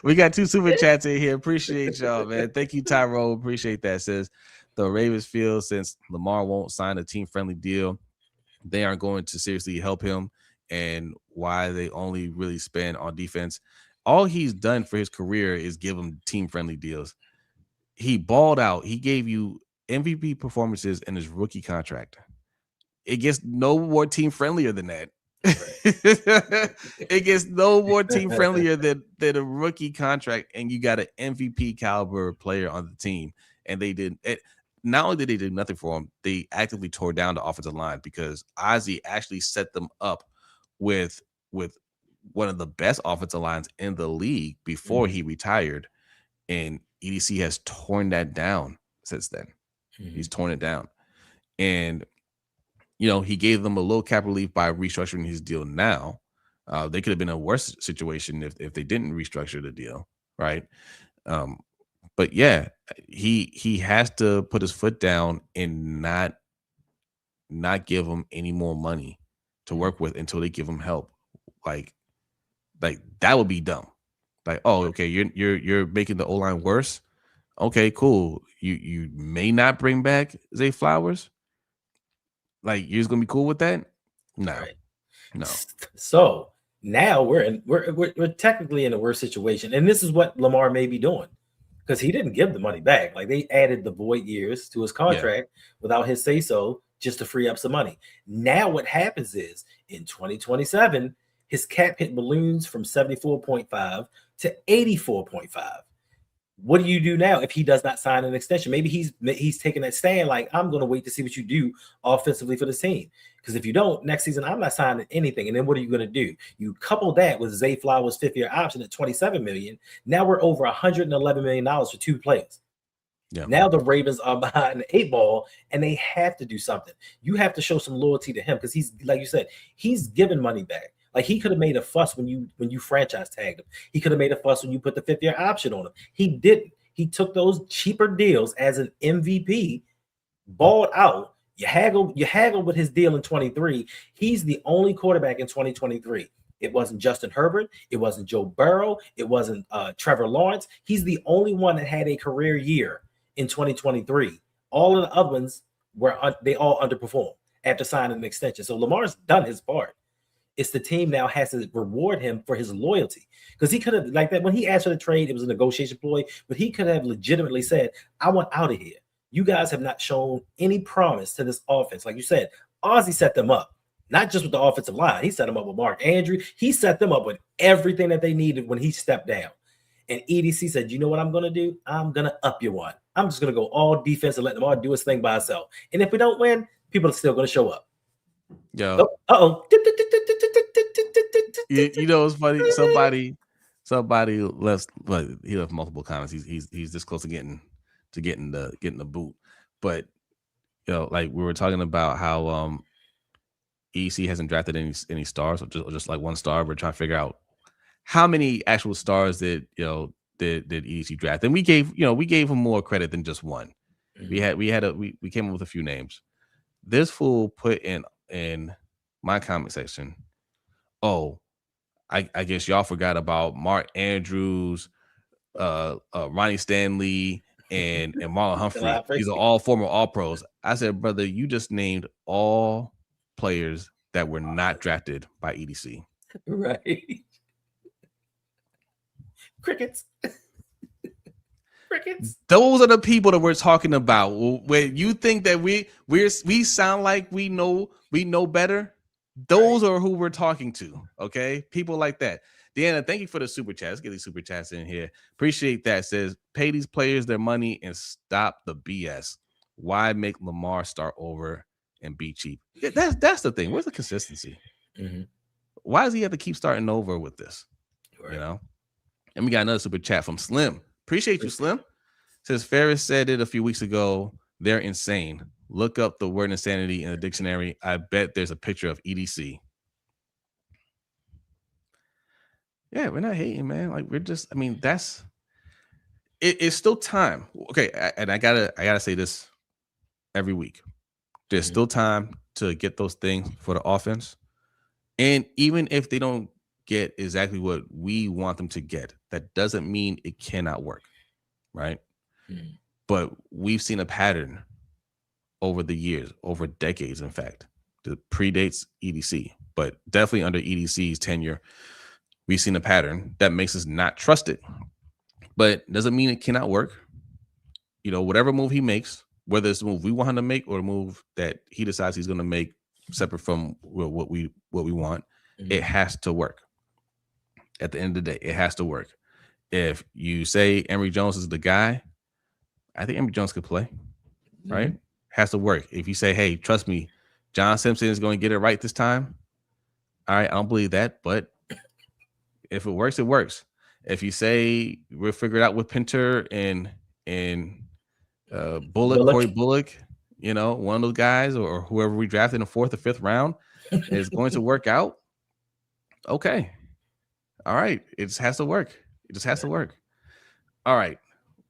We got 2 super chats in here. Appreciate y'all, man. Thank you, Tyrone. Appreciate that. Says the Ravens feel since Lamar won't sign a team-friendly deal, they aren't going to seriously help him, and why they only really spend on defense. All he's done for his career is give him team-friendly deals. He balled out. He gave you MVP performances in his rookie contract. It gets no more team-friendlier than that. It gets no more team-friendlier than a rookie contract, and you got an MVP caliber player on the team. And they did it. Not only did they do nothing for him, they actively tore down the offensive line because Ozzie actually set them up with one of the best offensive lines in the league before he retired. And EDC has torn that down since then. He's torn it down. And, he gave them a little cap relief by restructuring his deal now. They could have been in a worse situation if they didn't restructure the deal, right? But yeah, he has to put his foot down and not give him any more money to work with until they give him help. Like that would be dumb. Like, oh, okay, you're making the O-line worse. Okay, cool. You may not bring back Zay Flowers. Like, you're just gonna be cool with that? No, right. No. So now we're technically in a worse situation, and this is what Lamar may be doing. Because he didn't give the money back. Like, they added the void years to his contract without his say-so just to free up some money. Now what happens is in 2027, his cap hit balloons from 74.5 to 84.5. What do you do now if he does not sign an extension? Maybe he's taking that stand like, I'm going to wait to see what you do offensively for the team. Because if you don't, next season, I'm not signing anything. And then what are you going to do? You couple that with Zay Flowers' 5th-year option at $27 million. Now we're over $111 million for 2 players. Yeah. Now the Ravens are behind the 8 ball, and they have to do something. You have to show some loyalty to him because he's, like you said, he's given money back. Like, he could have made a fuss when you franchise tagged him. He could have made a fuss when you put the 5th-year option on him. He didn't. He took those cheaper deals as an MVP, balled out. You haggle with his deal in 23. He's the only quarterback in 2023. It wasn't Justin Herbert. It wasn't Joe Burrow. It wasn't Trevor Lawrence. He's the only one that had a career year in 2023. All of the other ones they all underperformed after signing an extension. So Lamar's done his part. It's the team now has to reward him for his loyalty, because he could have, like that, when he asked for the trade, it was a negotiation ploy, but he could have legitimately said, I want out of here. You guys have not shown any promise to this offense. Like you said, Ozzie set them up, not just with the offensive line. He set them up with Mark Andrews. He set them up with everything that they needed when he stepped down. And EDC said, you know what I'm going to do? I'm going to up you one. I'm just going to go all defense and let Lamar do his thing by himself. And if we don't win, people are still going to show up. Yo. Uh-oh. You know, it's funny. Somebody left, but he left multiple comments. He's this close to getting the boot. But like we were talking about how EC hasn't drafted any stars, or just like 1 star. We're trying to figure out how many actual stars did EC draft, and we gave him more credit than just 1. Mm-hmm. We came up with a few names. This fool put in my comment section, oh, I guess y'all forgot about Mark Andrews, Ronnie Stanley, and Marlon Humphrey. These are all former All-Pros. I said, brother, you just named all players that were not drafted by EDC. Right. Crickets. Those are the people that we're talking about. When you think that we sound like we know better, those are who we're talking to. Okay, people like that. Deanna, thank you for the super chat. Let's get these super chats in here. Appreciate that. Says, pay these players their money and stop the BS. Why make Lamar start over and be cheap? That's the thing. Where's the consistency? Mm-hmm. Why does he have to keep starting over with this? Right. You know? And we got another super chat from Slim. Appreciate you, Slim. Says, Ferris said it a few weeks ago. They're insane. Look up the word insanity in the dictionary. I bet there's a picture of EDC. Yeah, we're not hating, man. Like, we're just, I mean, that's it's still time. Okay, and I gotta say this every week. There's still time to get those things for the offense. And even if they don't get exactly what we want them to get, that doesn't mean it cannot work. Right. Mm-hmm. But we've seen a pattern over the years, over decades, in fact, that predates EDC, but definitely under EDC's tenure, we've seen a pattern that makes us not trust it. But doesn't mean it cannot work. You know, whatever move he makes, whether it's the move we want him to make or a move that he decides he's going to make separate from what we want, it has to work. At the end of the day, it has to work. If you say Emory Jones is the guy, I think Emory Jones could play, right? Has to work. If you say, hey, trust me, John Simpson is going to get it right this time, all right, I don't believe that, but if it works, it works. If you say we'll figure it out with Pinter and Bullock, Corey Bullock, you know, one of those guys or whoever we drafted in the 4th or 5th round is going to work out. Okay. All right. It just has to work. It just has to work. All right.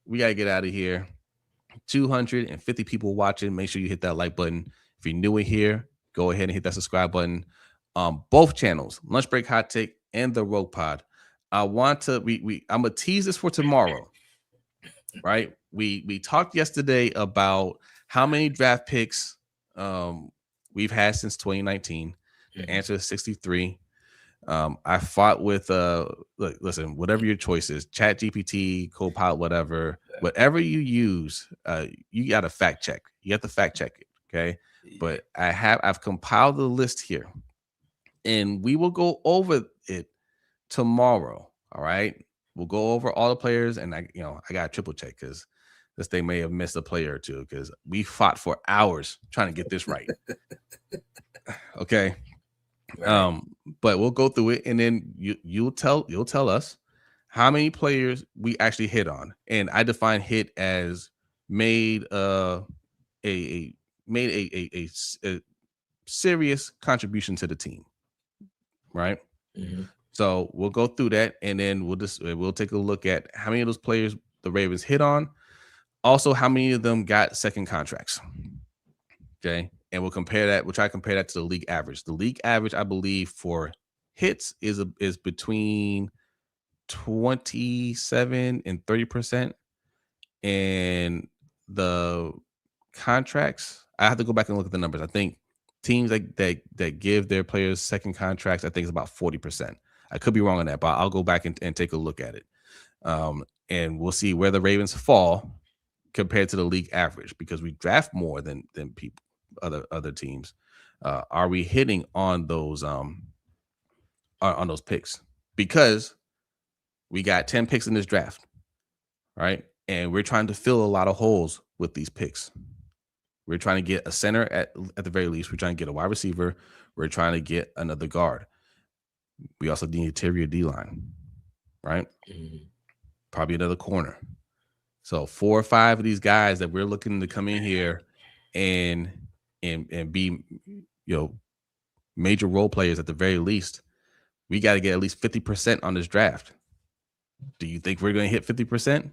We got to get out of here. 250 people watching. Make sure you hit that like button. If you're new in here, go ahead and hit that subscribe button on both channels, Lunch Break Hot Take and the Rogue Pod. I want to I'm gonna tease this for tomorrow. Right? We talked yesterday about how many draft picks we've had since 2019. The answer is 63. I fought with look, listen, whatever your choice is, Chat GPT, Copilot, whatever you use, you got to fact check. You have to fact check it. Okay. But I've compiled the list here and we will go over it tomorrow. All right. We'll go over all the players and I got to triple check because this thing may have missed a player or two because we fought for hours trying to get this right. Okay. Right. But we'll go through it and then you'll tell us how many players we actually hit on. And I define hit as made a serious contribution to the team. Right. Mm-hmm. So we'll go through that and then we'll take a look at how many of those players the Ravens hit on. Also, how many of them got second contracts. Okay. And we'll compare that. We'll try to compare that to the league average. The league average, I believe, for hits is between 27 and 30%. And the contracts, I have to go back and look at the numbers. I think teams that give their players second contracts, I think it's about 40%. I could be wrong on that, but I'll go back and take a look at it. And we'll see where the Ravens fall compared to the league average because we draft more than people. Other teams, are we hitting on those picks? Because we got 10 picks in this draft, right? And we're trying to fill a lot of holes with these picks. We're trying to get a center at the very least. We're trying to get a wide receiver. We're trying to get another guard. We also need interior D-line, right? Mm-hmm. Probably another corner. So 4 or 5 of these guys that we're looking to come in here and be, major role players at the very least, we got to get at least 50% on this draft. Do you think we're going to hit 50%?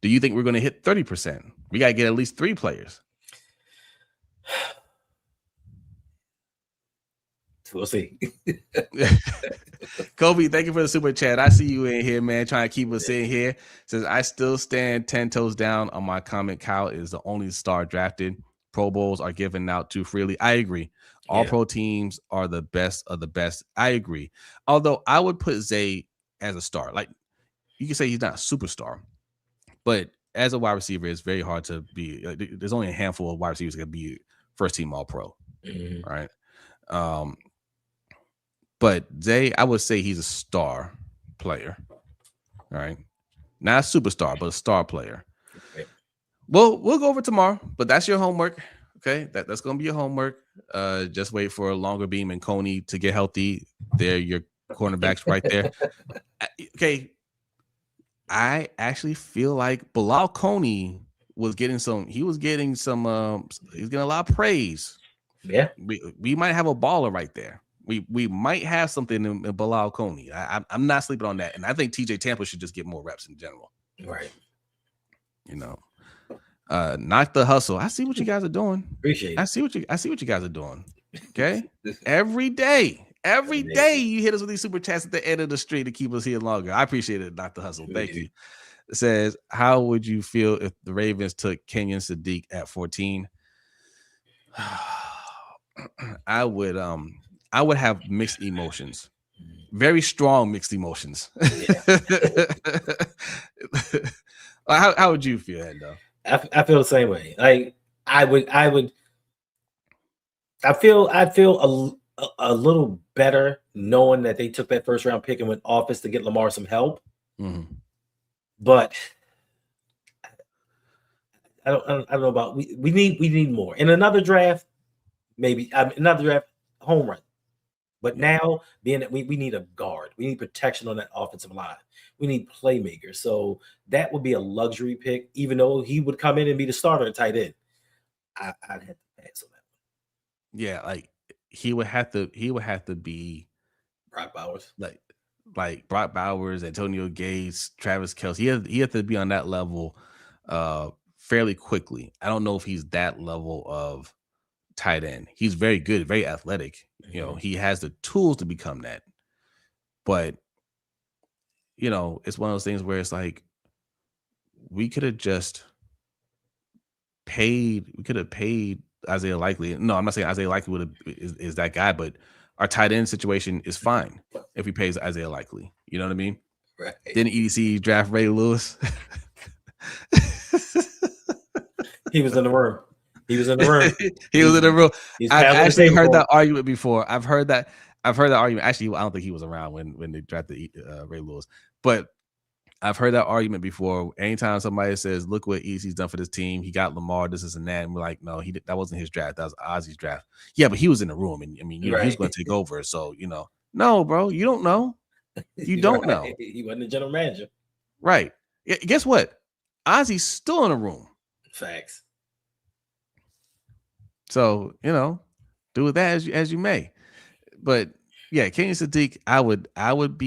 Do you think we're going to hit 30%? We got to get at least 3 players. We'll see. Kobe, thank you for the super chat. I see you in here, man, trying to keep us in here. Says, I still stand 10 toes down on my comment. Kyle is the only star drafted. Pro Bowls are given out too freely. I agree. All pro teams are the best of the best. I agree. Although I would put Zay as a star. Like, you can say he's not a superstar, but as a wide receiver, it's very hard to be. There's only a handful of wide receivers that can be first team all pro. Mm-hmm. Right. But Zay, I would say he's a star player. All right. Not a superstar, but a star player. Right. We'll go over tomorrow, but that's your homework. Okay. That's gonna be your homework. Just wait for Longer Beam and Coney to get healthy. They're your cornerbacks right there. Okay. I actually feel like Bilal Coney was getting he was getting a lot of praise. Yeah. We might have a baller right there. We might have something in Bilal Coney. I'm not sleeping on that. And I think TJ Tampa should just get more reps in general. Right. You know, not the hustle. I see what you guys are doing. Appreciate it. I see what you guys are doing. Okay. Every day you hit us with these super chats at the end of the street to keep us here longer. I appreciate it, Dr. Hustle. Thank you. It says, how would you feel if the Ravens took Kenyon Sadiq at 14? I would have mixed emotions. Very strong mixed emotions. Yeah. How would you feel, Hendo? I feel the same way. Like I'd feel a little better knowing that they took that first round pick and went offense to get Lamar some help. Mm-hmm. But I don't know about we need more in another draft, maybe another draft home run. But now being that we need a guard, we need protection on that offensive line. We need playmakers. So that would be a luxury pick, even though he would come in and be the starter at tight end. I'd have to pass on that one. Yeah, like he would have to be Brock Bowers. Like Brock Bowers, Antonio Gates, Travis Kelce. He had to be on that level fairly quickly. I don't know if he's that level of tight end. He's very good, very athletic. Mm-hmm. You know, he has the tools to become that. But, you know, it's one of those things where it's like we could have paid Isaiah Likely. No, I'm not saying Isaiah Likely is that guy, but our tight end situation is fine if we pays Isaiah Likely. You know what I mean? Right. Didn't EDC draft Ray Lewis? He was in the room. He was in the room. He was in the room. I've actually heard that argument before. I've heard that argument. Actually, I don't think he was around when they drafted Ray Lewis, but I've heard that argument before. Anytime somebody says, "Look what EC's done for this team. He got Lamar. This is and that," and we're like, "No, that wasn't his draft. That was Ozzy's draft." Yeah, but he was in the room, and I mean, he was going to take over. So no, bro, you don't know. You don't know. He wasn't the general manager, right? Guess what? Ozzy's still in the room. Facts. So do with that as you may. But yeah, Kenyon Sadiq, I would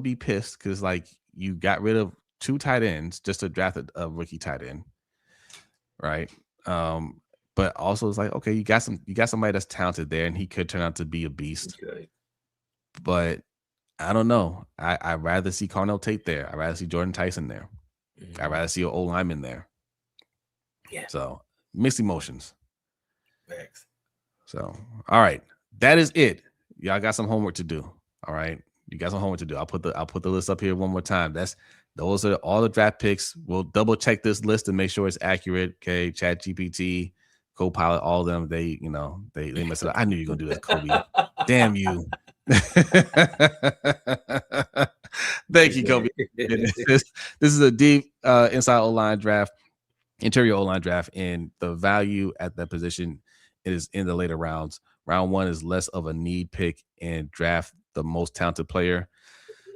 be pissed because like you got rid of 2 tight ends just to draft a rookie tight end, right? But also it's like, okay, you got somebody that's talented there, and he could turn out to be a beast. Okay. But I don't know. I'd rather see Carnell Tate there. I'd rather see Jordan Tyson there. Mm-hmm. I'd rather see an old lineman there. Yeah. So mixed emotions. Thanks. So, all right, that is it. Y'all got some homework to do. All right, you got some homework to do. I'll put the list up here one more time. Those are all the draft picks. We'll double check this list and make sure it's accurate. Okay, ChatGPT, Copilot, all of them. They mess it up. I knew you were gonna do that, Kobe. Damn you. Thank you, Kobe. This is a deep inside O-line draft, interior O-line draft, and the value at that position is in the later rounds. Round 1 is less of a need pick and draft the most talented player.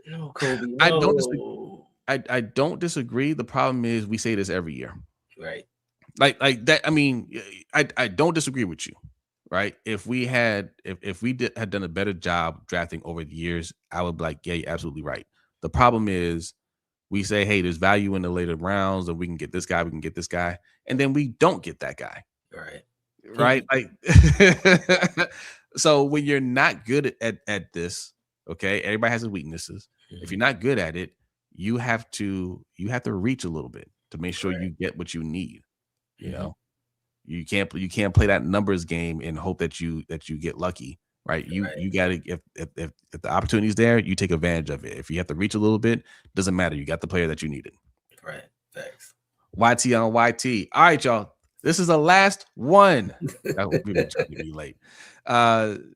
No, Kobe. No. I don't disagree. The problem is we say this every year. Right. Like that. I mean, I don't disagree with you. Right. If we had done a better job drafting over the years, I would be like, yeah, you're absolutely right. The problem is we say, hey, there's value in the later rounds, and we can get this guy, and then we don't get that guy. Right. Right. Like, so when you're not good at this, okay, everybody has his weaknesses. Mm-hmm. If you're not good at it, you have to reach a little bit to make sure you get what you need. You know, you can't play that numbers game and hope that you get lucky. Right. You gotta, if the opportunity is there, you take advantage of it. If you have to reach a little bit, doesn't matter. You got the player that you needed. Right. Thanks. YT on YT. All right, y'all. This is the last one. We've been trying to be late.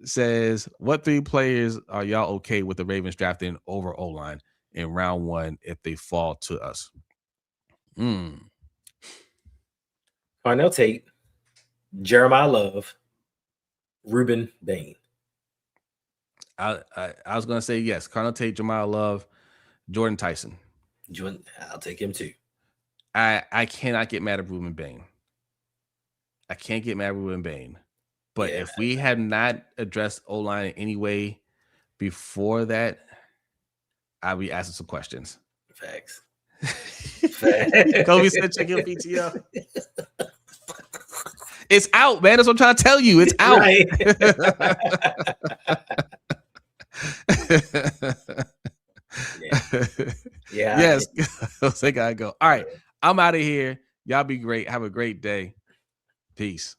Says, what 3 players are y'all okay with the Ravens drafting over O-line in round 1 if they fall to us? Parnell Tate, Jeremiah Love, Ruben Bain. I was gonna say yes. Parnell Tate, Jeremiah Love, Jordan Tyson. I'll take him too. I cannot get mad at Ruben Bain. I can't get mad at Ruben Bain. But if we had not addressed O-line in any way before that, I'll be asking some questions. Facts. Kobe said, check your PTO. It's out, man. That's what I'm trying to tell you. It's out. Right. Yeah. Yes. Jose gotta go. All right. I'm out of here. Y'all be great. Have a great day. Peace.